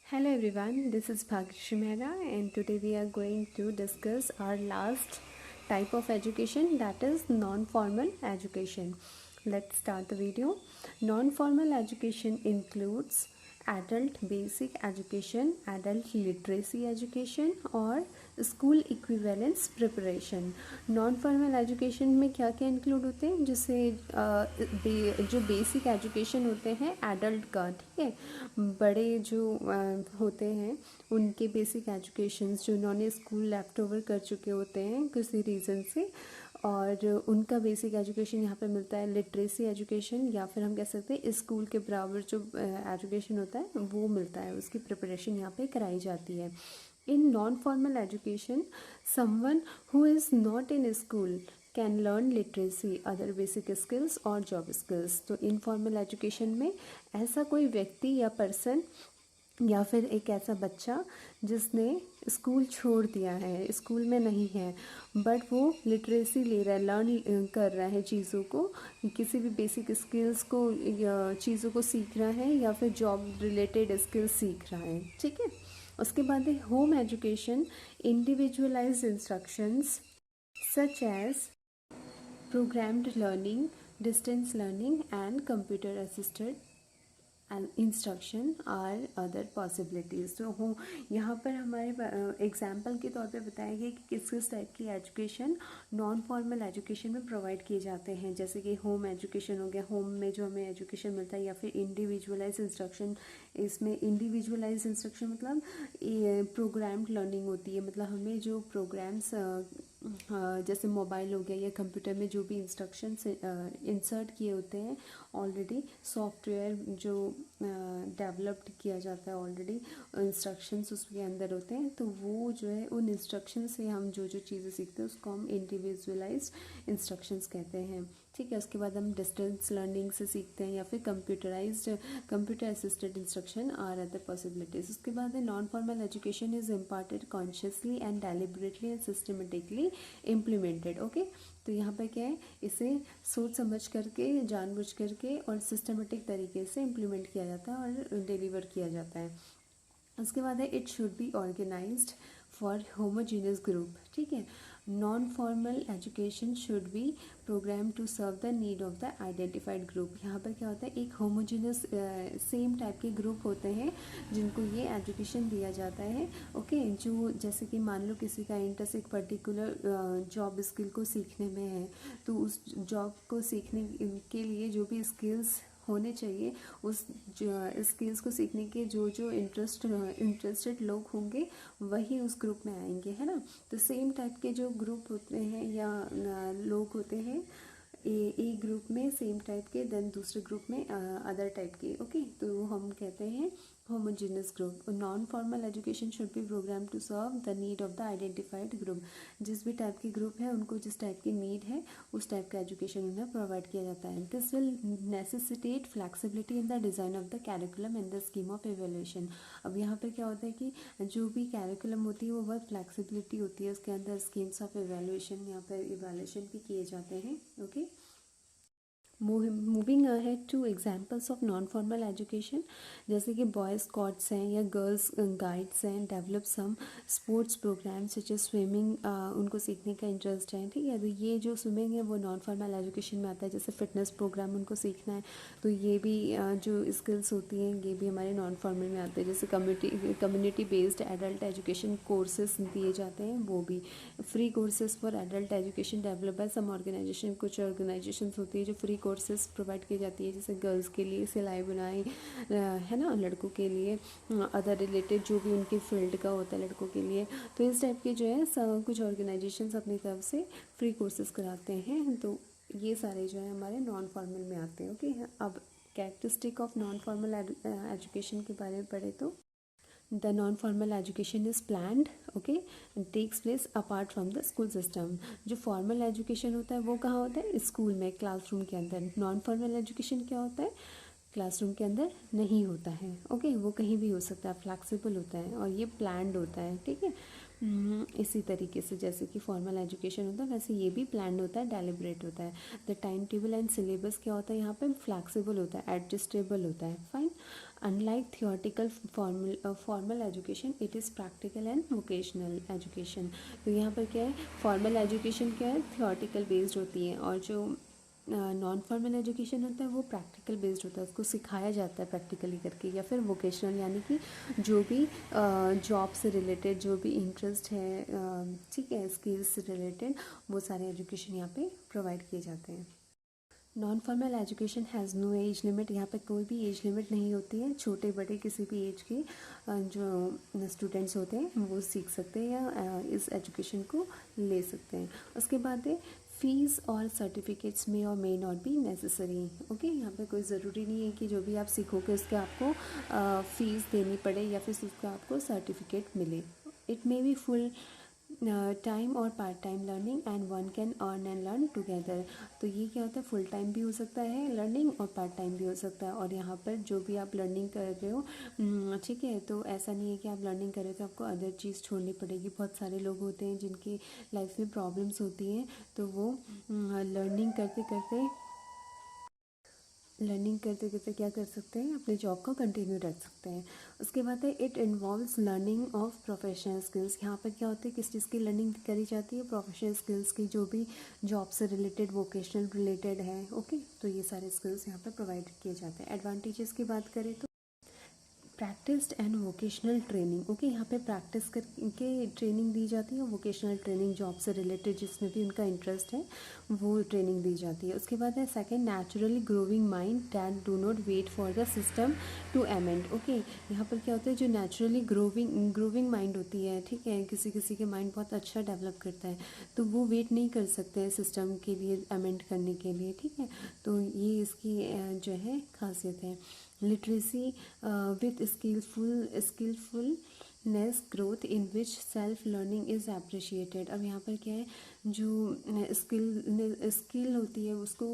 Hello everyone, this is Bhagyashree Mehra and today we are going to discuss our last type of education, that is non-formal education. Let's start the video. Non-formal education includes adult basic education, adult literacy education और school equivalence preparation. Non formal education में क्या क्या include होते हैं, जैसे जो basic education होते हैं एडल्ट का, ठीक है, बड़े जो होते हैं उनके बेसिक एजुकेशन जो उन्होंने स्कूल लेफ्ट ओवर कर चुके होते हैं किसी रीज़न से, और उनका बेसिक एजुकेशन यहाँ पे मिलता है। लिटरेसी एजुकेशन या फिर हम कह सकते हैं स्कूल के बराबर जो एजुकेशन होता है वो मिलता है, उसकी प्रिपरेशन यहाँ पे कराई जाती है। In non formal education someone who is not in school can learn literacy, other basic skills और जॉब स्किल्स। तो इनफॉर्मल एजुकेशन में ऐसा कोई व्यक्ति या पर्सन या फिर एक ऐसा बच्चा जिसने स्कूल छोड़ दिया है, स्कूल में नहीं है, बट वो लिटरेसी ले रहा है, लर्न कर रहा है चीज़ों को, किसी भी बेसिक स्किल्स को या चीज़ों को सीख रहा है या फिर जॉब रिलेटेड स्किल्स सीख रहा है, ठीक है। उसके बाद है home education, individualised instructions such as programmed learning, distance learning and computer assisted instruction are other possibilities. तो हो यहाँ पर हमारे एग्जाम्पल के तौर पे बताया गया कि किस किस टाइप की एजुकेशन नॉन फॉर्मल एजुकेशन में प्रोवाइड किए जाते हैं। जैसे कि होम एजुकेशन हो गया, होम में जो हमें एजुकेशन मिलता है, या फिर इंडिविजुअलाइज इंस्ट्रक्शन। इसमें इंडिविजुअलाइज इंस्ट्रक्शन मतलब प्रोग्राम्ड लर्निंग होती है, मतलब हमें जो प्रोग्राम्स जैसे मोबाइल हो गया या कंप्यूटर में जो भी इंस्ट्रक्शंस इंसर्ट किए होते हैं, ऑलरेडी सॉफ्टवेयर जो डेवलप्ड किया जाता है, ऑलरेडी इंस्ट्रक्शंस उसके अंदर होते हैं, तो वो जो है उन इंस्ट्रक्शन से हम जो जो चीज़ें सीखते हैं उसको हम इंडिविजुअलाइज्ड इंस्ट्रक्शंस कहते हैं, ठीक है। उसके बाद हम डिस्टेंस लर्निंग से सीखते हैं या फिर computer assisted instruction are other possibilities. उसके बाद non formal education is imparted consciously and deliberately and systematically implemented. Okay, तो यहाँ पर क्या है, इसे सोच समझ करके, जानबूझ करके और सिस्टमेटिक तरीके से इम्प्लीमेंट किया जाता है और डिलीवर किया जाता है। उसके बाद है it should be organised for homogeneous group, ठीक है। Non formal education should be programme to serve the need of the identified group. यहाँ पर क्या होता है, एक होमोजीनियस सेम टाइप के ग्रुप होते हैं जिनको ये एजुकेशन दिया जाता है, ओके। जो जैसे कि मान लो किसी का इंटरेस्ट एक पर्टिकुलर जॉब स्किल को सीखने में है, तो उस जॉब को सीखने के लिए जो भी स्किल्स होने चाहिए, उस स्किल्स को सीखने के जो जो इंटरेस्टेड लोग होंगे वही उस ग्रुप में आएंगे, है ना। तो सेम टाइप के जो ग्रुप होते हैं या लोग होते हैं, एक ग्रुप में सेम टाइप के, देन दूसरे ग्रुप में अदर टाइप के, ओके, तो हम कहते हैं homogeneous group. Non formal education should be programme to serve the need of the identified group. जिस भी टाइप के ग्रुप है उनको जिस टाइप की नीड है उस टाइप का एजुकेशन उन्हें प्रोवाइड किया जाता है। This will necessitate flexibility in the design of the curriculum and the scheme of evaluation. अब यहाँ पर क्या होता है कि जो भी कैरिकुलम होती है वो बहुत फ्लैक्सिबिलिटी होती है, उसके अंदर स्कीम्स ऑफ एवेल्यूशन, यहाँ पर इवेल्यूशन भी किए जाते हैं, okay. Moving ahead to examples of non formal education, जैसे कि बॉयज़ स्कॉट्स हैं या गर्ल्स गाइड्स हैं, develop some sports programme such as swimming, उनको सीखने का इंटरेस्ट है, ठीक है। तो ये जो स्विमिंग है वो नॉन फॉर्मल एजुकेशन में आता है। जैसे फिटनेस प्रोग्राम उनको सीखना है, तो ये भी जो स्किल्स होती हैं ये भी हमारे नॉन फॉर्मल में आते हैं। जैसे community based adult education courses दिए जाते हैं, वो भी free courses for adult education develop by some organisation. कुछ ऑर्गेनाइजेशन होती है जो फ्री कोर्सेज प्रोवाइड की जाती है, जैसे गर्ल्स के लिए सिलाई बुनाई, है ना, लड़कों के लिए अदर रिलेटेड जो भी उनकी फील्ड का होता है लड़कों के लिए। तो इस टाइप के जो है कुछ ऑर्गेनाइजेशंस अपनी तरफ से फ्री कोर्सेज कराते हैं, तो ये सारे जो है हमारे नॉन फॉर्मल में आते हैं, ओके। अब characteristic of non formal education के बारे में पढ़े तो the non-formal education is planned, okay, and takes place apart from the school system। जो formal education होता है वो कहाँ होता है, स्कूल में, क्लासरूम के अंदर। नॉन फॉर्मल एजुकेशन क्या होता है, क्लासरूम के अंदर नहीं होता है, ओके, वो कहीं भी हो सकता है, फ्लैक्सिबल होता है और ये प्लान्ड होता है, ठीक है। इसी तरीके से जैसे कि फॉर्मल एजुकेशन होता है वैसे ये भी प्लान होता है, डेलिब्रेट होता है। The time table and syllabus क्या होता है यहाँ पे, फ्लैक्सिबल होता है, एडजस्टेबल होता है। Fine. Unlike theoretical formal education, it is practical and vocational education. तो यहाँ पर क्या है, फॉर्मल एजुकेशन क्या है, थियोरटिकल बेस्ड होती है, और जो नॉन फॉर्मल एजुकेशन होता है वो प्रैक्टिकल बेस्ड होता है, उसको सिखाया जाता है प्रैक्टिकली करके। या फिर वोकेशनल यानी कि जो भी जॉब से रिलेटेड जो भी इंटरेस्ट है, ठीक है, स्किल्स से रिलेटेड, वो सारे एजुकेशन यहाँ पे प्रोवाइड किए जाते हैं। Non formal education has no age limit, यहाँ पे कोई भी एज लिमिट नहीं होती है। छोटे बड़े किसी भी एज के जो स्टूडेंट्स होते हैं वो सीख सकते हैं या इस एजुकेशन को ले सकते हैं। उसके बाद है फीस और सर्टिफिकेट्स में और may not be necessary. Okay, यहाँ पे कोई ज़रूरी नहीं है कि जो भी आप सीखोगे उसके आपको फ़ीस देनी पड़े या फिर उसका आपको सर्टिफिकेट मिले। It may be full time और part time learning and one can earn and learn together. तो ये क्या होता है, फुल टाइम भी हो सकता है लर्निंग और पार्ट टाइम भी हो सकता है। और यहाँ पर जो भी आप लर्निंग कर रहे हो, ठीक है, तो ऐसा नहीं है कि आप लर्निंग कर रहे हो तो आपको अदर चीज़ छोड़नी पड़ेगी। बहुत सारे लोग होते हैं जिनकी लाइफ में प्रॉब्लम्स होती हैं, तो वो लर्निंग करते करते क्या कर सकते हैं, अपने जॉब को कंटिन्यू रख सकते हैं। उसके बाद है it involves learning of professional skills. यहाँ पर क्या होता है, किस चीज़ की लर्निंग करी जाती है, प्रोफेशनल स्किल्स की, जो भी जॉब से रिलेटेड वोकेशनल रिलेटेड है। ओके, तो ये सारे स्किल्स यहाँ पर प्रोवाइड किए जाते हैं। एडवांटेजेस की बात करें तो practised and vocational training. Okay, यहाँ पे प्रैक्टिस करके ट्रेनिंग दी जाती है, वोकेशनल ट्रेनिंग जॉब से रिलेटेड जिसमें भी उनका इंटरेस्ट है वो ट्रेनिंग दी जाती है। उसके बाद है second, naturally growing mind that do not wait for the system to amend. Okay, यहाँ पर क्या होता है, जो नेचुरली ग्रोविंग माइंड होती है, ठीक है, किसी किसी के माइंड बहुत अच्छा डेवलप करता है, तो वो वेट नहीं कर सकते हैं सिस्टम के लिए अमेंड करने के लिए, ठीक है। तो ये इसकी जो है खासियत है। Literacy with skillfulness growth in which self learning is appreciated। अब यहाँ पर क्या है, जो स्किल होती है उसको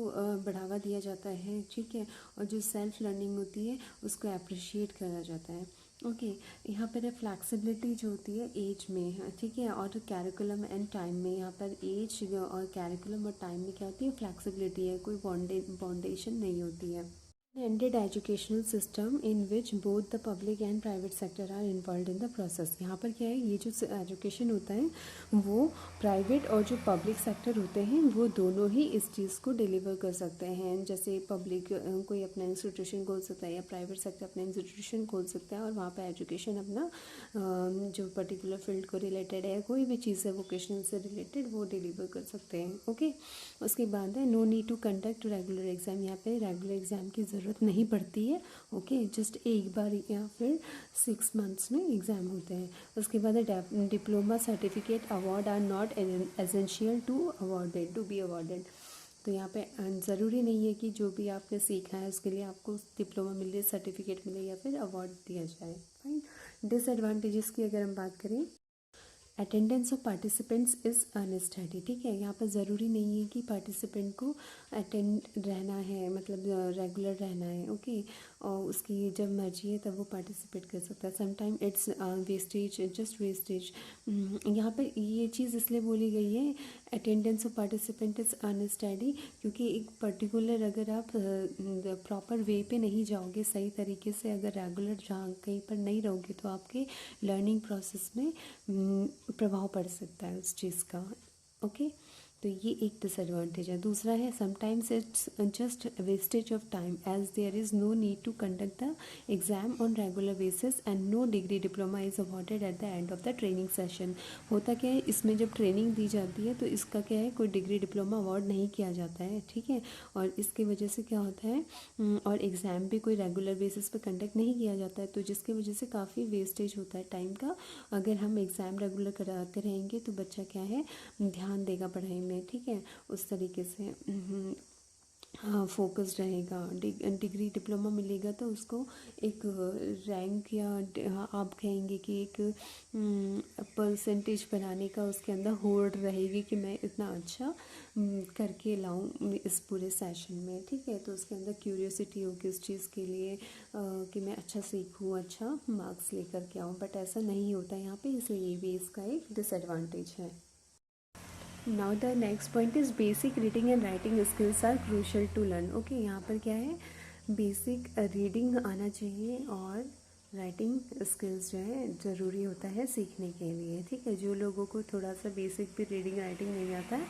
बढ़ावा दिया जाता है, ठीक है, और जो सेल्फ लर्निंग होती है उसको अप्रिशिएट करा जाता है। ओके, यहाँ पर है फ्लैक्सिबिलिटी जो होती है एज में, ठीक है, और कैरिकुलम एंड टाइम में। यहाँ पर एज और कैरिकुलम और टाइम में क्या होती है, फ्लैक्सिबिलिटी है, कोई बाउंडेशन नहीं होती है। Ended educational system in which both the public and private sector are involved in the process। यहाँ पर क्या है, ये जो एजुकेशन होता है वो प्राइवेट और जो पब्लिक सेक्टर होते हैं वो दोनों ही इस चीज़ को डिलीवर कर सकते हैं। जैसे पब्लिक कोई अपना इंस्टीट्यूशन खोल सकता है या प्राइवेट सेक्टर अपना इंस्टीट्यूशन खोल सकता है और वहाँ पर एजुकेशन अपना जो पर्टिकुलर फील्ड को रिलेटेड है, कोई भी चीज़ है वोकेशनल से रिलेटेड, वो डिलीवर कर सकते हैं। ओके, उसके बाद है no need to conduct regular exam. यहाँ पे रेगुलर एग्ज़ाम की ज़रूरत नहीं पड़ती है। ओके, जस्ट एक बार या फिर 6 मंथ्स में एग्ज़ाम होते हैं। उसके बाद है diploma certificate award are not essential to be awarded. तो यहाँ पे ज़रूरी नहीं है कि जो भी आपने सीखा है उसके लिए आपको डिप्लोमा मिले, सर्टिफिकेट मिले या फिर अवार्ड दिया जाए। फाइन। डिसएडवांटेजेस की अगर हम बात करें, attendance of participants is unsteady. ठीक है, यहाँ पर ज़रूरी नहीं है कि पार्टिसिपेंट को अटेंड रहना है, मतलब रेगुलर रहना है। ओके, और उसकी जब मर्जी है तब वो पार्टिसिपेट कर सकता है। Sometime it's wastage, just wastage. यहाँ पर ये चीज़ इसलिए बोली गई है attendance of participant is unsteady, क्योंकि एक पर्टिकुलर अगर आप प्रॉपर वे पे नहीं जाओगे, सही तरीके से अगर रेगुलर जहाँ कहीं पर नहीं रहोगे तो आपके लर्निंग प्रोसेस में प्रभाव पड़ सकता है उस चीज़ का। ओके, तो ये एक डिसएडवांटेज है। दूसरा है sometimes it's just wastage of time as there is no need to conduct the exam on regular basis and no degree diploma is awarded at the end of the training session. होता क्या है, इसमें जब training दी जाती है तो इसका क्या है, कोई डिग्री डिप्लोमा अवार्ड नहीं किया जाता है, ठीक है, और इसकी वजह से क्या होता है, और एग्ज़ाम भी कोई रेगुलर बेसिस पे कंडक्ट नहीं किया जाता है, तो जिसकी वजह से काफ़ी वेस्टेज होता है टाइम का। अगर हम एग्ज़ाम रेगुलर कराते रहेंगे तो बच्चा क्या है, ध्यान देगा पढ़ाई में, ठीक है, उस तरीके से। फोकस्ड रहेगा। डिग्री डिप्लोमा मिलेगा तो उसको एक रैंक या आप कहेंगे कि एक परसेंटेज बनाने का उसके अंदर होड़ रहेगी कि मैं इतना अच्छा करके लाऊं इस पूरे सेशन में, ठीक है। तो उसके अंदर क्यूरियोसिटी होगी उस चीज़ के लिए कि मैं अच्छा सीखूं, अच्छा मार्क्स लेकर के आऊँ, बट ऐसा नहीं होता यहाँ पे, इसलिए ये भी इसका एक डिसएडवांटेज है। Now the next point is basic reading and writing skills are crucial to learn. Okay, यहाँ पर क्या है, बेसिक रीडिंग आना चाहिए और राइटिंग स्किल्स जो है ज़रूरी होता है सीखने के लिए, ठीक है। जो लोगों को थोड़ा सा बेसिक भी रीडिंग राइटिंग नहीं आता है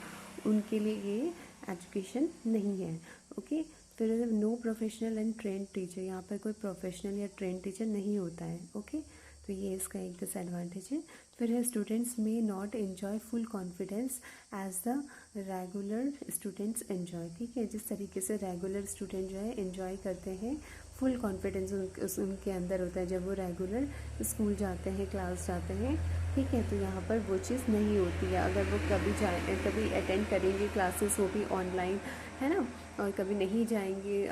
उनके लिए ये एजुकेशन नहीं है। ओके, फिर no professional and trained teacher, यहाँ पर कोई प्रोफेशनल या ट्रेंड टीचर नहीं होता है। ओके, तो ये इसका एक डिसएडवांटेज है। फिर है स्टूडेंट्स में not enjoy full confidence as the regular students enjoy, ठीक है। जिस तरीके से रेगुलर स्टूडेंट जो है एन्जॉय करते हैं, फुल कॉन्फिडेंस उनके अंदर होता है जब वो रेगुलर स्कूल जाते हैं, क्लास जाते हैं, ठीक है। तो यहाँ पर वो चीज़ नहीं होती है। अगर वो कभी अटेंड करेंगे क्लासेस, वो भी ऑनलाइन, है ना, और कभी नहीं जाएंगे,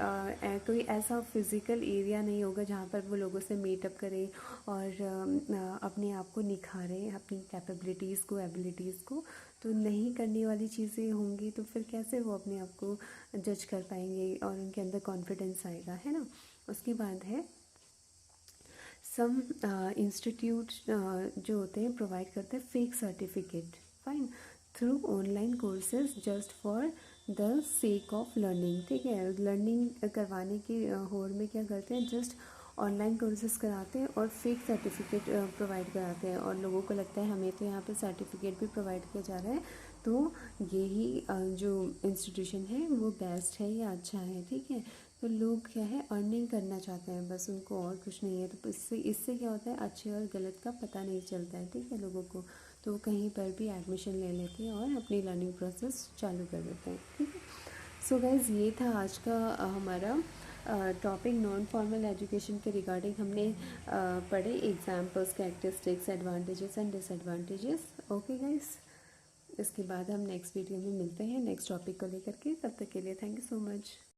कोई ऐसा फिज़िकल एरिया नहीं होगा जहाँ पर वो लोगों से मीटअप करें और अपने आप को निखारें, अपनी कैपेबिलिटीज़ को, एबिलिटीज़ को, तो नहीं करने वाली चीज़ें होंगी, तो फिर कैसे वो अपने आप को जज कर पाएंगे और उनके अंदर कॉन्फिडेंस आएगा, है ना। उसके बाद है सम इंस्टीट्यूट जो होते हैं प्रोवाइड करते हैं fake certificate, fine, through online courses just for the sake of learning, ठीक है। लर्निंग करवाने की होड़ में क्या करते हैं, जस्ट ऑनलाइन कोर्सेज कराते हैं और फेक सर्टिफिकेट प्रोवाइड कराते हैं, और लोगों को लगता है हमें तो यहाँ पे सर्टिफिकेट भी प्रोवाइड किया जा रहा है, तो यही जो इंस्टीट्यूशन है वो बेस्ट है या अच्छा है, ठीक है। तो लोग क्या है, अर्निंग करना चाहते हैं बस, उनको और कुछ नहीं है। तो इससे इससे क्या होता है, अच्छे और गलत का पता नहीं चलता है, ठीक है, लोगों को। तो वो कहीं पर भी एडमिशन ले लेते हैं और अपनी लर्निंग प्रोसेस चालू कर देते हैं, ठीक है। सो गाइज़, ये था आज का हमारा टॉपिक नॉन फॉर्मल एजुकेशन के रिगार्डिंग। हमने पढ़े examples, characteristics, advantages and disadvantages. Okay guys, इसके बाद हम नेक्स्ट वीडियो में मिलते हैं नेक्स्ट टॉपिक को लेकर के। तब तक के लिए थैंक यू सो मच।